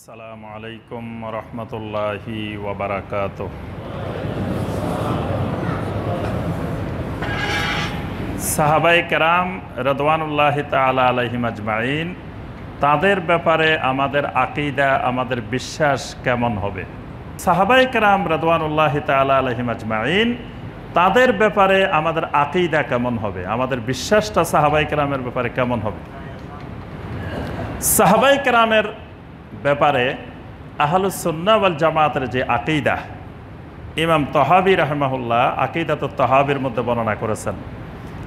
আসসালামু আলাইকুম রহমতুল্লাহি ওয়া বারাকাতুহু। সাহাবায়ে কেরাম রিদওয়ানুল্লাহি তাআলা আলাইহিম আজমাইন, তাদের ব্যাপারে আমাদের আকীদা, আমাদের বিশ্বাস কেমন হবে? সাহাবায়ে কেরাম রিদওয়ানুল্লাহি তাআলা আলাইহিম আজমাইন, তাদের ব্যাপারে আমাদের আকীদা কেমন হবে, আমাদের বিশ্বাসটা সাহাবায়ে কেরামের ব্যাপারে কেমন হবে? সাহাবায়ে কেরামের ব্যাপারে আহলুস সুন্নাহ ওয়াল জামাতের যে আকীদা, ইমাম তহাবী রাহিমাহুল্লাহ আকীদাতুত তহাবীর মধ্যে বর্ণনা করেছেন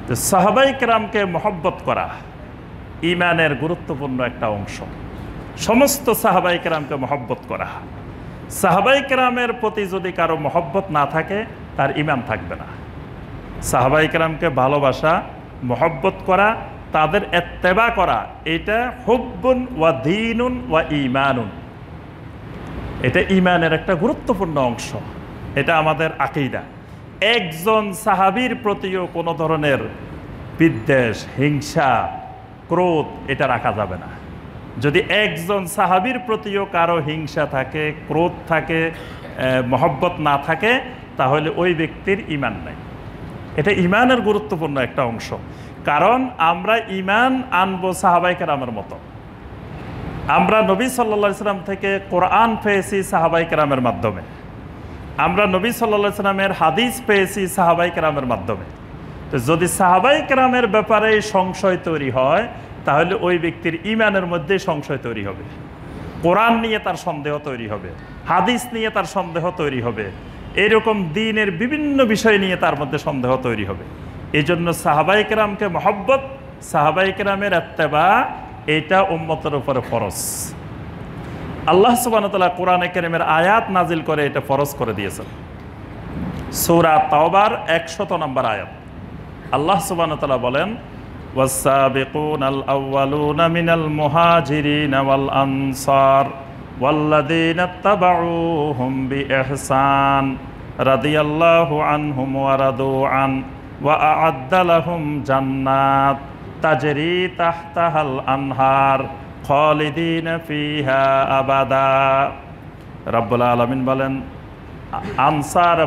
যে সাহাবায়ে কেরামকে মহব্বত করা ঈমানের গুরুত্বপূর্ণ একটা অংশ। সমস্ত সাহাবায়ে কেরামকে মহব্বত করা। সাহাবায়ে কেরামের প্রতি যদি কারো মহব্বত না থাকে, তার ঈমান থাকবে না। সাহাবায়ে কেরামকে ভালোবাসা, মহব্বত করা, তাদের ইত্তেবা করা, এটা হুব্বুন ওয়া দীনুন ওয়া ঈমানুন, এটা ঈমানের একটা গুরুত্বপূর্ণ অংশ। এটা আমাদের আকীদা। একজন সাহাবীর প্রতিও কোনো ধরনের বিদ্বেষ, হিংসা, ক্রোধ এটা রাখা যাবে না। যদি একজন সাহাবীর প্রতিও কারো হিংসা থাকে, ক্রোধ থাকে, মহব্বত না থাকে, তাহলে ওই ব্যক্তির ঈমান নাই। এটা ঈমানের গুরুত্বপূর্ণ একটা অংশ। কারণ আমরা ঈমান আনবো সাহাবায়ে কেরামের মতো। আমরা নবী সাল্লাল্লাহু আলাইহি সাল্লাম থেকে কোরআন পেয়েছি সাহাবায়ে কেরামের মাধ্যমে। আমরা নবী সাল্লাল্লাহু আলাইহি সাল্লামের হাদিস পেয়েছি সাহাবায়ে কেরামের মাধ্যমে। তো যদি সাহাবায়ে কেরামের ব্যাপারে সংশয় তৈরি হয়, তাহলে ওই ব্যক্তির ঈমানের মধ্যে সংশয় তৈরি হবে। কোরআন নিয়ে তার সন্দেহ তৈরি হবে, হাদিস নিয়ে তার সন্দেহ তৈরি হবে, এরকম দ্বীনের বিভিন্ন বিষয় নিয়ে তার মধ্যে সন্দেহ তৈরি হবে। এই জন্য সাহাবায়ে কেরামকে মহব্বত, সাহাবায়ে কেরামের ইত্তেবা, এটা উম্মতের উপরে ফরজ। আল্লাহ সুবহানাহু ওয়া তাআলা কোরআনে কারীমের আয়াত নাজিল করে এটা ফরজ করে দিয়েছেন। সূরা তাওবার 100 নম্বর আয়াত আল্লাহ সুবহানাহু ওয়া তাআলা বলেন, ওয়াস-সাবিকুনাল আউওয়ালুনা মিনাল মুহাজিরিনা ওয়াল আনসার ওয়াল্লাযীনা ইত্তাবাউহুম বিইহসান রাদিয়াল্লাহু আনহুম ওয়া রাদু আন ওয়া আ'আদ্দা লাহুম জান্নাত তাজরি তাহতাহাল আনহার খালিদিনা ফিহা আবাদা। রব্বুল আলামিন বলেন, আনসার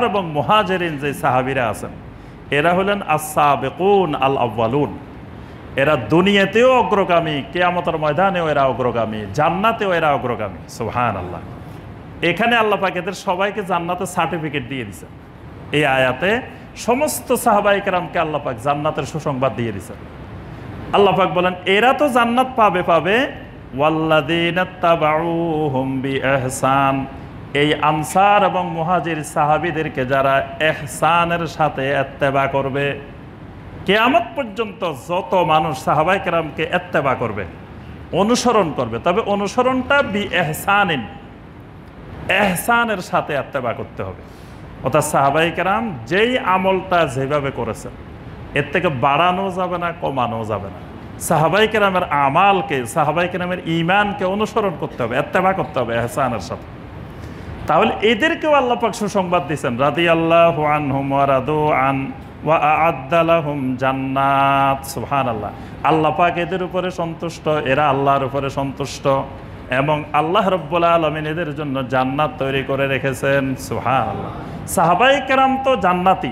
এবং মুহাজিরিন যে সাহাবীরা আছেন, এরা হলেন আস-সাবিকুন আল আউয়ালুন। এরা দুনিয়াতেও অগ্রগামী, কিয়ামতের ময়দানেও এরা অগ্রগামী, জান্নাতেও এরা অগ্রগামী। সুবহানাল্লাহ। এখানে আল্লাহ পাক এদের সবাইকে জান্নাতের সার্টিফিকেট দিয়ে দিয়েছেন। এই আয়াতে সমস্ত সাহাবায়ে কেরামকে আল্লাহ পাক জান্নাতের সুসংবাদ দিয়ে দিয়েছেন। আল্লাহ পাক বলেন, এরা তো জান্নাত পাবে। ওয়াল্লাযীনা তাবাউহুম বিইহসান, এই আনসার এবং মুহাজির সাহাবীদেরকে যারা ইহসানের সাথে ইত্তেবা করবে, কিয়ামত পর্যন্ত যত মানুষ সাহাবায়ে কেরামকে ইত্তেবা করবে, অনুসরণ করবে, তবে অনুসরণটা বিইহসানিন, ইহসানের সাথে ইত্তেবা করতে হবে। অর্থাৎ সাহাবায়ে কেরাম যেই আমলটা যেভাবে করেছেন, এর থেকে বাড়ানো যাবে না, কমানো যাবে না। সাহাবায়ে কেরামের আমালকে, সাহাবায়ে কেরামের ঈমানকে অনুসরণ করতে হবে, ইত্তেবা করতে হবে ইহসানের সাথে। তাহলে এদেরকেও আল্লাহ পাক সুসংবাদ দিয়েছেন, রাদিয়াল্লাহু আনহুম ওয়া রাদু আন ওয়া আ'আদ্দা লাহুম জান্নাত। সুবহানাল্লাহ। আল্লাহ পাক এদের উপরে সন্তুষ্ট, এরা আল্লাহর উপরে সন্তুষ্ট, এবং আল্লাহ রাব্বুল আলামিন এদের জন্য জান্নাত তৈরি করে রেখেছেন। সুবহানাল্লাহ। সাহাবায়ে কেরাম তো জান্নাতি,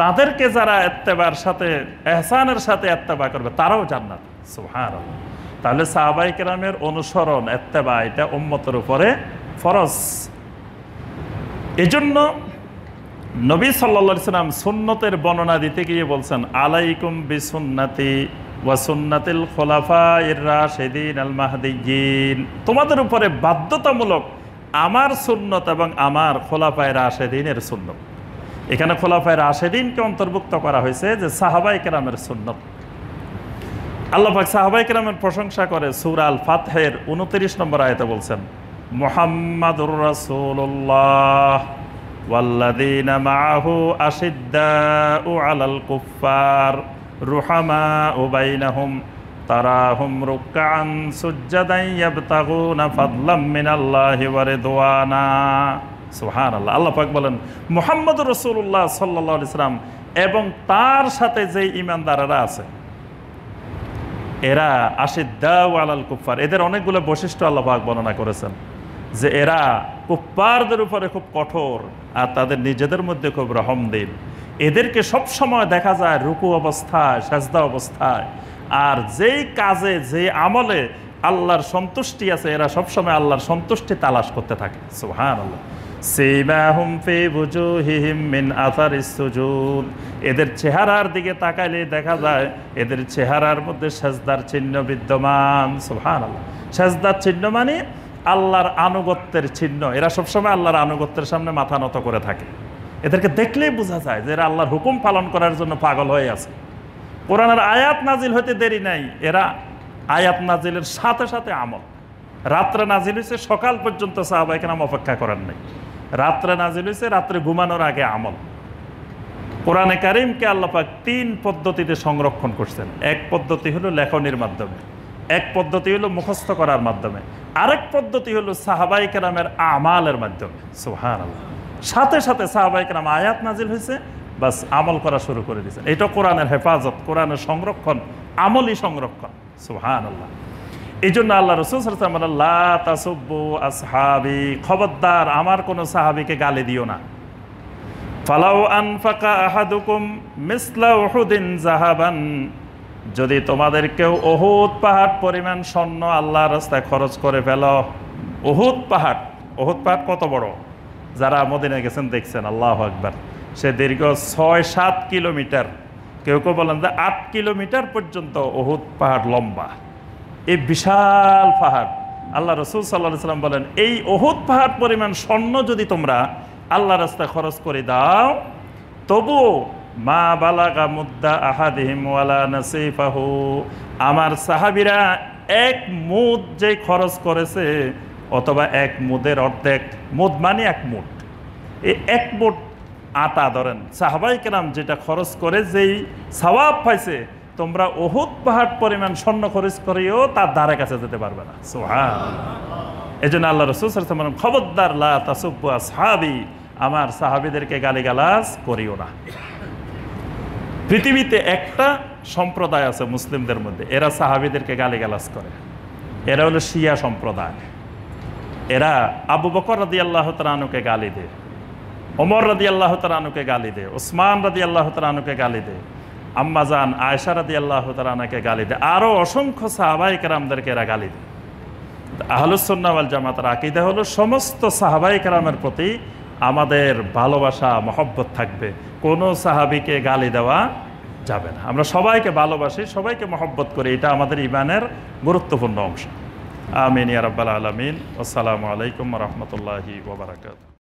তাদেরকে যারা ইত্তেবার সাথে, ইহসানের সাথে ইত্তেবা করবে, তারাও জান্নাতি। সুবহানাল্লাহ। তাহলে সাহাবায়ে কেরামের অনুসরণ, ইত্তেবা, এটা উম্মতের উপরে ফরজ। এজন্য নবী সাল্লাল্লাহু আলাইহি সাল্লাম সুন্নতের বর্ণনা দিতে গিয়ে বলছেন, আলাইকুম বিসুন্নতি ওয়া সুন্নাতিল খুলাফায়ে রাশিদিন আল মাহদিয়্যিন, তোমাদের উপরে বাধ্যতামূলক আমার সুন্নত এবং আমার খোলাফায়ে রাশিদিনের সুন্নত। এখানে খোলাফায়ে রাশিদিনকে অন্তর্ভুক্ত করা হয়েছে, যে সাহাবায়ে কেরামের সুন্নত। আল্লাহ পাক সাহাবায়ে কেরামের প্রশংসা করে সূরা আল ফাতহের 29 নম্বর আয়াতে বলছেন, মুহাম্মাদুর রাসূলুল্লাহ ওয়াল্লাযীনা মাআহু আশিদ্দাউ আলাল কুফফার রুহামাউ বাইনাহুম তারাহুম রুকআন সুজদান ইয়াবতাগুনা ফাদলাম মিনাল্লাহি ওয়া রিদওয়ানা। সুবহানাল্লাহ। আল্লাহ পাক বলেন, মুহাম্মদুর রাসূলুল্লাহ সাল্লাল্লাহু আলাইহি সাল্লাম এবং তার সাথে যে ঈমানদাররা আছে, এরা আশিদ্দাউ আলাল কুফফার, এদের অনেকগুলো বৈশিষ্ট্য আল্লাহ পাক বর্ণনা করেছেন যে এরা কুফফারদের উপরে খুব কঠোর আর তাদের নিজেদের মধ্যে খুব রহমদিল। এদেরকে সব সময় দেখা যায় রুকু অবস্থায়, সাজদা অবস্থায়, আর যেই কাজে যে আমলে আল্লাহর সন্তুষ্টি আছে এরা সবসময় আল্লাহর সন্তুষ্টি তালাশ করতে থাকে। সুবহানাল্লাহ। সীমাহুম ফি বুজুহিহিম মিন আথারিস সুজুদ, এদের চেহারার দিকে তাকাইলে দেখা যায় এদের চেহারার মধ্যে সাজদার চিহ্ন বিদ্যমান। সুবহানাল্লাহ। সাজদার চিহ্ন মানে আল্লাহর আনুগত্যের চিহ্ন। এরা সবসময় আল্লাহর আনুগত্যের সামনে মাথা নত করে থাকে। এদেরকে দেখলেই বোঝা যায় যে এরা আল্লাহর হুকুম পালন করার জন্য পাগল হয়ে আছে। কোরআনের আয়াত নাজিল হতে দেরি নাই, এরা আয়াত নাজিলের সাথে সাথে আমল। রাত্রে নাজিল হয়েছে, সকাল পর্যন্ত সাহাবায়ে কেরাম অপেক্ষা করার নাই। রাত্রে নাজিল হয়েছে, রাত্রে ঘুমানোর আগে আমল। কোরআনে কারিমকে আল্লাহ পাক 3 পদ্ধতিতে সংরক্ষণ করছেন। এক পদ্ধতি হলো লেখনির মাধ্যমে, এক পদ্ধতি হলো মুখস্থ করার মাধ্যমে, আরেক পদ্ধতি হলো সাহাবায়ে কেরামের আমালের মাধ্যমে। সুবহানাল্লাহ। সাথে সাথে সাহাবায়ে কেরাম আয়াত নাজিল হয়েছে, বাস আমল করা শুরু করে দিয়েছেন। এটা কোরআনের হেফাজত, কোরআনের সংরক্ষণ, আমলি সংরক্ষণ। সুবহানাল্লাহ। এই জন্য আল্লাহ রাসূল সাল্লাল্লাহু আলাইহি ওয়াসাল্লাম বলেন, লা তাসুব্বু আসহাবি, খবরদার আমার কোনো সাহাবীকে গালি দিও না। ফালাউ আনফাকা আহাদুকুম মিসলা উহুদিন যাহাবান, যদি তোমাদের কেউ উহুদ পাহাড় পরিমাণ স্বর্ণ আল্লাহর রাস্তায় খরচ করে ফেলো। উহুদ পাহাড় কত বড়? যারা মদিনায় গেছেন দেখছেন, আল্লাহু আকবার। সে দীর্ঘ 6-7 কিলোমিটার, কেউ কেউ বলেন যে 8 কিলোমিটার পর্যন্ত উহুদ পাহাড় লম্বা। এই বিশাল পাহাড়, আল্লাহ রাসূল সাল্লাল্লাহু আলাইহি ওয়াসাল্লাম বলেন, এই উহুদ পাহাড় পরিমাণ স্বর্ণ যদি তোমরা আল্লাহ রাস্তায় খরচ করে দাও, তবুও মা বালাগা মুদ্দা আহাদিহিম ওয়ালা নাসিফাহু, আমার সাহাবীরা 1 মুদ যে খরচ করেছে অথবা 1 মুদের অর্ধেক, মুদ মানে 1 মুঠ, এই 1 মুঠ আটা ধরেন সাহাবায়ে কেরাম যেটা খরচ করে যেই সওয়াব পাইছে, তোমরা উহুদ পাহাড় পরিমাণ স্বর্ণ খরচ করেও তার ধারে কাছে যেতে পারবে না। সুবহানাল্লাহ। এই জন্য আল্লাহ রাসূল সাল্লাল্লাহু আলাইহি ওয়াসাল্লাম, খবরদার লা তাসুব্বু আসহাবি, আমার সাহাবীদেরকে গালিগালাজ করিও না। পৃথিবীতে একটা সম্প্রদায় আছে মুসলিমদের মধ্যে, এরা সাহাবীদেরকে গালিগালাজ করে। এরা হলো শিয়া সম্প্রদায়। এরা আবু বকর রাদিয়াল্লাহু তাআলা আনহুকে গালি দেয়, ওমর রাদিয়াল্লাহু তাআলা আনহুকে গালি দেয়, ওসমান রাদিয়াল্লাহু তাআলা আনহুকে গালি দেয়, আম্মা জান আয়েশা রাদিয়াল্লাহু তাআলা আনহাকে গালি দেয়, আরও অসংখ্য সাহাবায়ে কেরামদেরকে এরা গালি দেয়। আহলুস সুন্নাহ ওয়াল জামাতের আকীদা হলো সমস্ত সাহাবায়ে কেরামের প্রতি আমাদের ভালোবাসা, মহব্বত থাকবে। কোনো সাহাবীকে গালি দেওয়া যাবে না। আমরা সবাইকে ভালোবাসি, সবাইকে মহব্বত করি, এটা আমাদের ঈমানের গুরুত্বপূর্ণ অংশ। আমিন ইয়া রাব্বাল আলামিন। আসসালামু আলাইকুম ওয়া রাহমাতুল্লাহি ওয়া বারাকাতুহু।